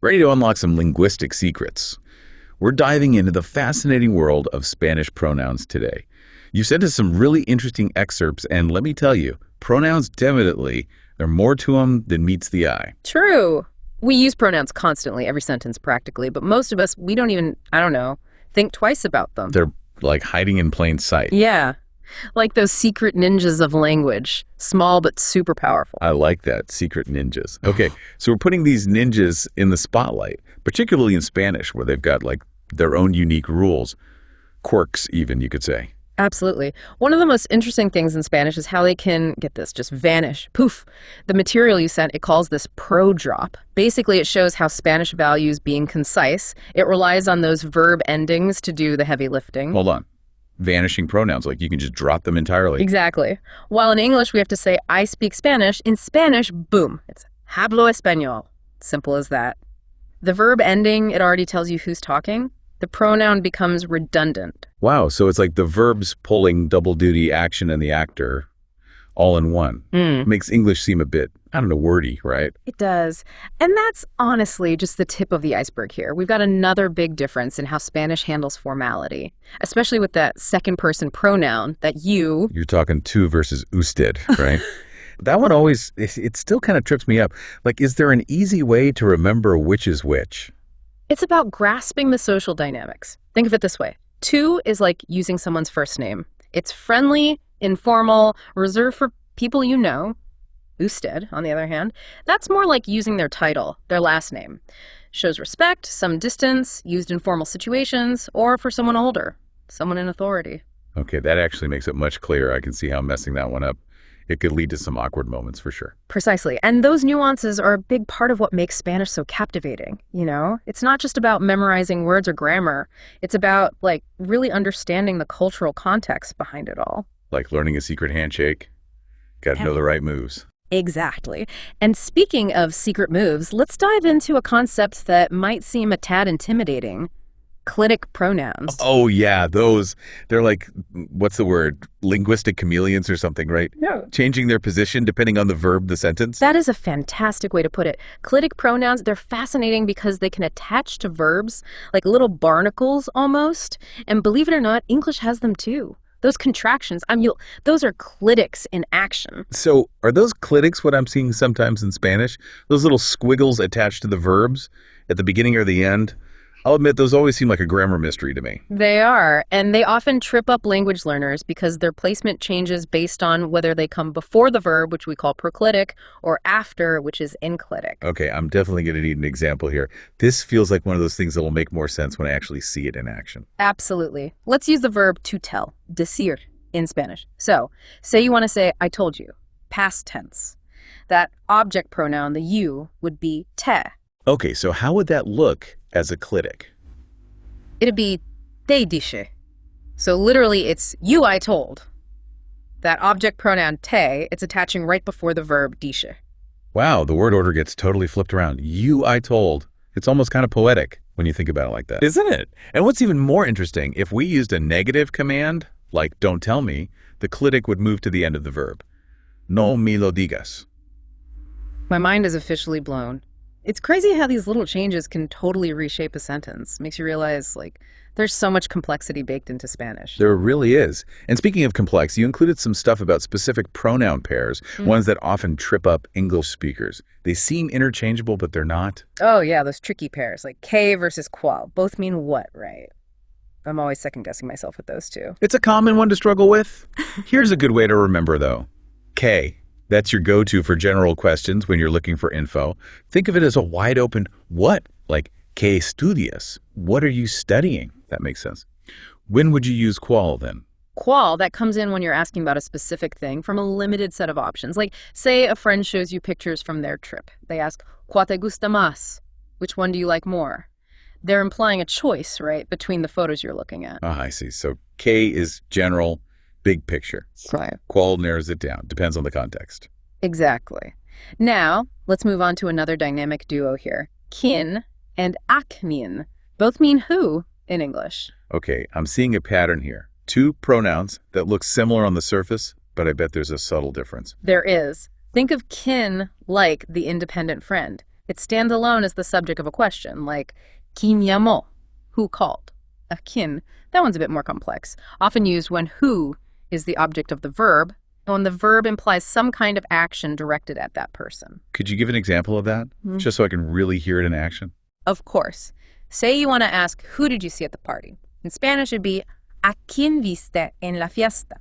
Ready to unlock some linguistic secrets? We're diving into the fascinating world of Spanish pronouns today. You sent us some really interesting excerpts, and let me tell you, pronouns definitely, there are more to them than meets the eye. True. We use pronouns constantly, every sentence practically, but most of us, we don't even, think twice about them. They're like hiding in plain sight. Yeah. Like those secret ninjas of language, small but super powerful. I like that, secret ninjas. Okay, so we're putting these ninjas in the spotlight, particularly in Spanish, where they've got like their own unique rules, quirks even, you could say. Absolutely. One of the most interesting things in Spanish is how they can, get this, just vanish. Poof. The material you sent, it calls this pro-drop. Basically, it shows how Spanish values being concise. It relies on those verb endings to do the heavy lifting. Hold on. Vanishing pronouns, like you can just drop them entirely. Exactly. While in English, we have to say, I speak Spanish. In Spanish, boom. It's hablo español. Simple as that. The verb ending, it already tells you who's talking. The pronoun becomes redundant. Wow, so it's like the verbs pulling double duty action and the actor all in one. Makes English seem a bit, wordy, right? It does. And that's honestly just the tip of the iceberg here. We've got another big difference in how Spanish handles formality, especially with that second person pronoun, that you. You're talking tú versus usted, right? That one always, it still kind of trips me up. Like, is there an easy way to remember which is which? It's about grasping the social dynamics. Think of it this way. Tú is like using someone's first name. It's friendly, informal, reserved for people you know. Usted, on the other hand, that's more like using their title, their last name. Shows respect, some distance, used in formal situations, or for someone older, someone in authority. Okay, that actually makes it much clearer. I can see how messing that one up, it could lead to some awkward moments for sure. Precisely. And those nuances are a big part of what makes Spanish so captivating, you know? It's not just about memorizing words or grammar. It's about, really understanding the cultural context behind it all. Like learning a secret handshake. Got to know the right moves. Exactly. And speaking of secret moves, let's dive into a concept that might seem a tad intimidating. Clitic pronouns. Oh, yeah, those. They're like, what's the word? Linguistic chameleons or something, right? No. Changing their position depending on the verb, the sentence. That is a fantastic way to put it. Clitic pronouns, they're fascinating because they can attach to verbs like little barnacles almost. And believe it or not, English has them too. Those contractions, those are clitics in action. So are those clitics what I'm seeing sometimes in Spanish? Those little squiggles attached to the verbs at the beginning or the end? I'll admit, those always seem like a grammar mystery to me. They are, and they often trip up language learners because their placement changes based on whether they come before the verb, which we call proclitic, or after, which is enclitic. Okay, I'm definitely going to need an example here. This feels like one of those things that will make more sense when I actually see it in action. Absolutely. Let's use the verb to tell, decir, in Spanish. So, say you want to say, I told you, past tense. That object pronoun, the you, would be te. Okay, so how would that look as a clitic? It'd be te dije. So literally it's you I told. That object pronoun te, it's attaching right before the verb dije. Wow, the word order gets totally flipped around. You I told. It's almost kind of poetic when you think about it like that. Isn't it? And what's even more interesting, if we used a negative command, like don't tell me, the clitic would move to the end of the verb. No me lo digas. My mind is officially blown. It's crazy how these little changes can totally reshape a sentence. Makes you realize, there's so much complexity baked into Spanish. There really is. And speaking of complex, you included some stuff about specific pronoun pairs, ones that often trip up English speakers. They seem interchangeable, but they're not. Oh, yeah, those tricky pairs, like que versus qual. Both mean what, right? I'm always second-guessing myself with those two. It's a common one to struggle with. Here's a good way to remember, though. Que. That's your go-to for general questions when you're looking for info. Think of it as a wide-open what, like ¿qué estudias? What are you studying? That makes sense. When would you use qual then? Qual, that comes in when you're asking about a specific thing from a limited set of options. Like, say a friend shows you pictures from their trip. They ask, ¿cuál te gusta más? Which one do you like more? They're implying a choice, right, between the photos you're looking at. Ah, I see. So que is general, big picture. Right. Qual narrows it down. Depends on the context. Exactly. Now, let's move on to another dynamic duo here. Kin and aknin. Both mean who in English. Okay, I'm seeing a pattern here. Two pronouns that look similar on the surface, but I bet there's a subtle difference. There is. Think of kin like the independent friend. It stands alone as the subject of a question, like ¿Quién llamó? Who called? A quién. That one's a bit more complex, often used when who is the object of the verb, and when the verb implies some kind of action directed at that person. Could you give an example of that, just so I can really hear it in action? Of course. Say you want to ask, who did you see at the party? In Spanish, it'd be, ¿A quién viste en la fiesta?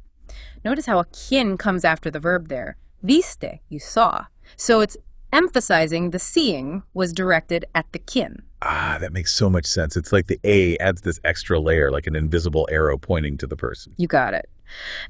Notice how a quién comes after the verb there. Viste, you saw. So it's emphasizing the seeing was directed at the quién. Ah, that makes so much sense. It's like the A adds this extra layer, like an invisible arrow pointing to the person. You got it.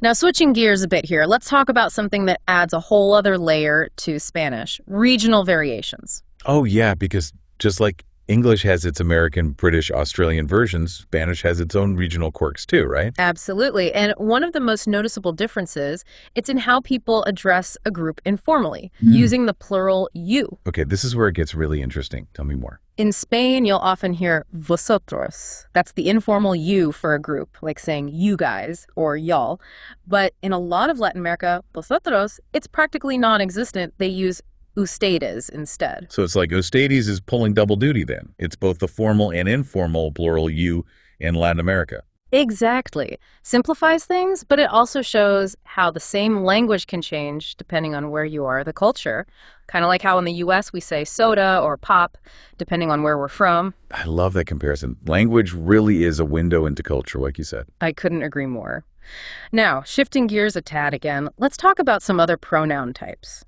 Now, switching gears a bit here, let's talk about something that adds a whole other layer to Spanish, regional variations. Oh, yeah, because just like English has its American, British, Australian versions, Spanish has its own regional quirks too, right? Absolutely. And one of the most noticeable differences, it's in how people address a group informally, using the plural you. Okay, this is where it gets really interesting. Tell me more. In Spain, you'll often hear vosotros. That's the informal you for a group, like saying you guys or y'all. But in a lot of Latin America, vosotros, it's practically non-existent. They use ustedes instead. So it's like ustedes is pulling double duty then. It's both the formal and informal plural you in Latin America. Exactly. Simplifies things, but it also shows how the same language can change depending on where you are, the culture. Kind of like how in the US we say soda or pop, depending on where we're from. I love that comparison. Language really is a window into culture, like you said. I couldn't agree more. Now, shifting gears a tad again, let's talk about some other pronoun types.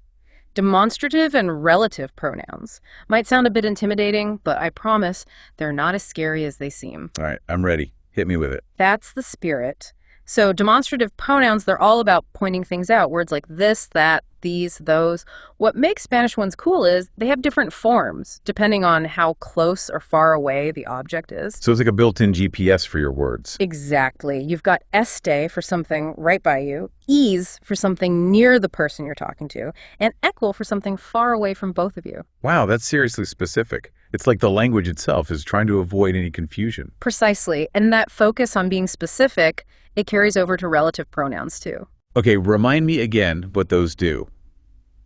Demonstrative and relative pronouns might sound a bit intimidating, but I promise they're not as scary as they seem. All right, I'm ready. Hit me with it. That's the spirit. So demonstrative pronouns, they're all about pointing things out. Words like this, that, these, those. What makes Spanish ones cool is they have different forms depending on how close or far away the object is. So it's like a built-in GPS for your words. Exactly. You've got este for something right by you, is for something near the person you're talking to, and equal for something far away from both of you. Wow, that's seriously specific. It's like the language itself is trying to avoid any confusion. Precisely. And that focus on being specific, it carries over to relative pronouns too. Okay, remind me again what those do.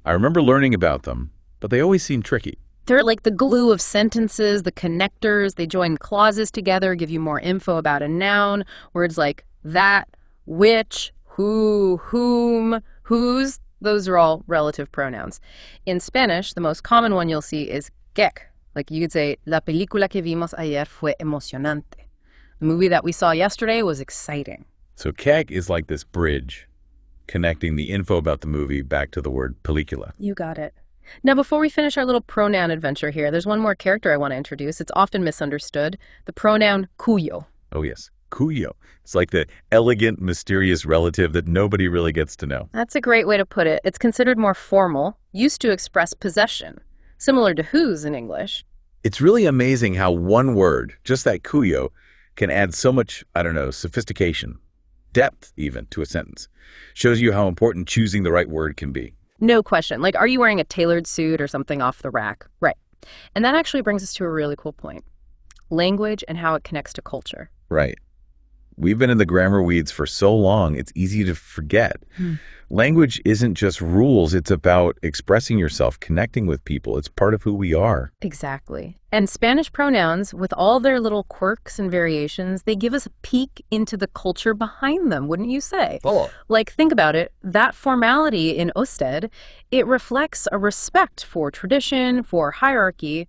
I remember learning about them, but they always seem tricky. They're like the glue of sentences, the connectors. They join clauses together, give you more info about a noun. Words like that, which, who, whom, whose, those are all relative pronouns. In Spanish, the most common one you'll see is que. Like you could say, la película que vimos ayer fue emocionante. The movie that we saw yesterday was exciting. So que is like this bridge, connecting the info about the movie back to the word película. You got it. Now, before we finish our little pronoun adventure here, there's one more character I want to introduce. It's often misunderstood, the pronoun cuyo. Oh, yes. Cuyo. It's like the elegant, mysterious relative that nobody really gets to know. That's a great way to put it. It's considered more formal, used to express possession, similar to whose in English. It's really amazing how one word, just that cuyo, can add so much, sophistication, depth even, to a sentence. Shows you how important choosing the right word can be. No question. Like, are you wearing a tailored suit or something off the rack? Right. And that actually brings us to a really cool point. Language and how it connects to culture. Right. We've been in the grammar weeds for so long, it's easy to forget. Language isn't just rules, it's about expressing yourself, connecting with people. It's part of who we are. Exactly. And Spanish pronouns, with all their little quirks and variations, they give us a peek into the culture behind them, wouldn't you say? Oh. Like, think about it. That formality in usted, it reflects a respect for tradition, for hierarchy.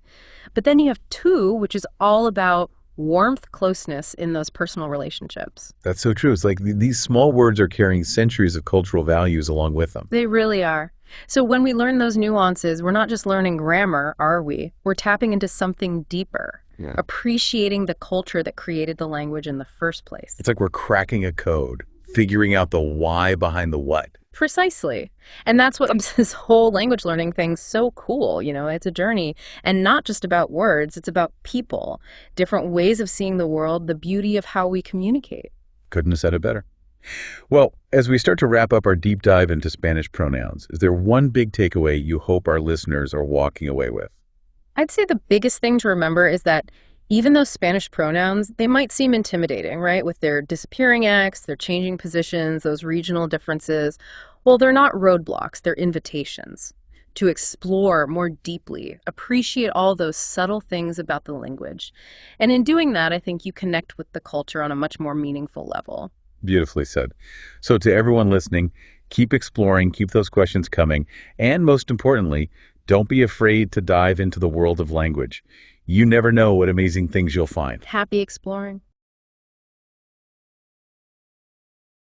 But then you have tú, which is all about warmth, closeness in those personal relationships. That's so true. It's like these small words are carrying centuries of cultural values along with them. They really are. So when we learn those nuances, we're not just learning grammar, are we? We're tapping into something deeper, appreciating the culture that created the language in the first place. It's like we're cracking a code, figuring out the why behind the what. Precisely. And that's what makes this whole language learning thing so cool. You know, it's a journey and not just about words. It's about people, different ways of seeing the world, the beauty of how we communicate. Couldn't have said it better. Well, as we start to wrap up our deep dive into Spanish pronouns, is there one big takeaway you hope our listeners are walking away with? I'd say the biggest thing to remember is that even those Spanish pronouns, they might seem intimidating, right? With their disappearing X, their changing positions, those regional differences. Well, they're not roadblocks, they're invitations. to explore more deeply, appreciate all those subtle things about the language. And in doing that, I think you connect with the culture on a much more meaningful level. Beautifully said. So to everyone listening, keep exploring, keep those questions coming, and most importantly, don't be afraid to dive into the world of language. You never know what amazing things you'll find. Happy exploring.